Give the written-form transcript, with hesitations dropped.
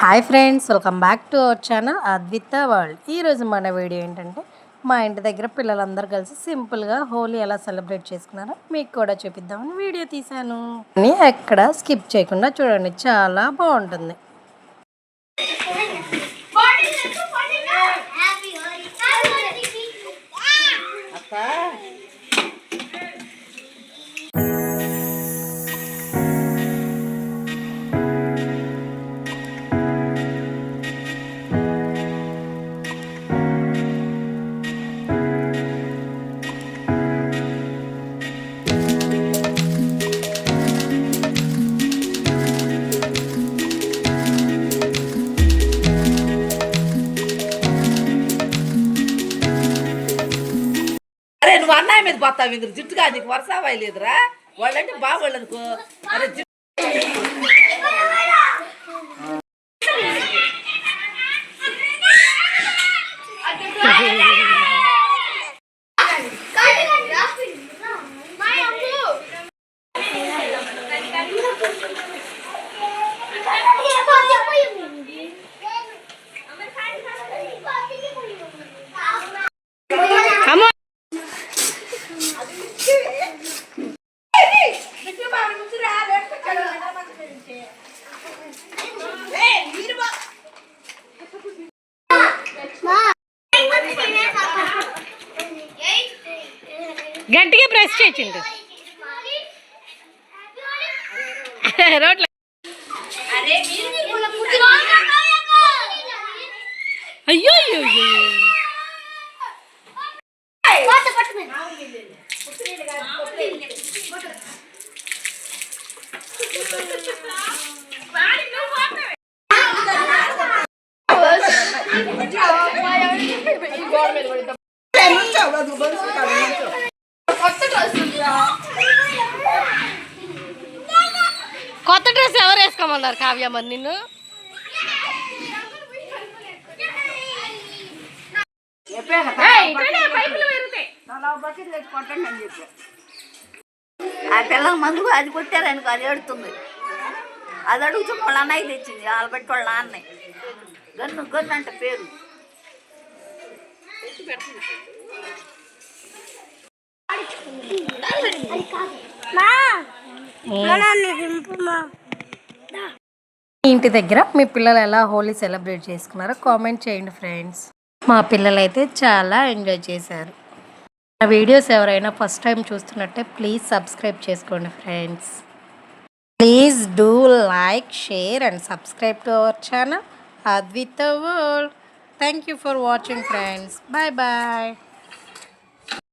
Hi friends, welcome back to our channel Advita world. ఈరోజు మన video ఏంటంటే మా ఇంటి దగ్గర పిల్లలందరూ కలిసి సింపుల్గా హోలీ ఎలా సెలబ్రేట్ చేసుకున్నారో మీకు కూడా చూపిద్దామని వీడియో తీశాను. ఎక్కడ స్కిప్ చేయకుండా చూడండి, చాలా బాగుంటుంది. నువ్వు అన్నయ్య మీద పోతావు ఇంక జుట్టుగా నీకు వరుస లేదురా వాళ్ళంటే బాగోళ్ళు అనుకో. అరే గట్టిగా ప్రెస్ చేయించండి రోడ్ల. అయ్యో అయ్యో కొత్త డ్రెస్ ఎవరు వేసుకోమన్నారు కావ్య? మరి నిన్ను ఆ పిల్లల మందు అది కొట్టారనుకో, అది ఏడుతుంది. అది అడుగుతూ వాళ్ళ అన్నయ్య తెచ్చింది, వాళ్ళు పెట్టి వాళ్ళ అన్నయ్య గన్ను గన్ను అంటే పేరు. ఇంటి దగ్గర మీ పిల్లలు ఎలా హోలీ సెలబ్రేట్ చేసుకున్నారో కామెంట్ చేయండి ఫ్రెండ్స్. మా పిల్లలు అయితే చాలా ఎంజాయ్ చేశారు. నా వీడియోస్ ఎవరైనా ఫస్ట్ టైం చూస్తున్నట్టే ప్లీజ్ సబ్స్క్రైబ్ చేసుకోండి friends. Please do like, share and subscribe to our channel Advita world. Thank you for watching friends. Bye bye.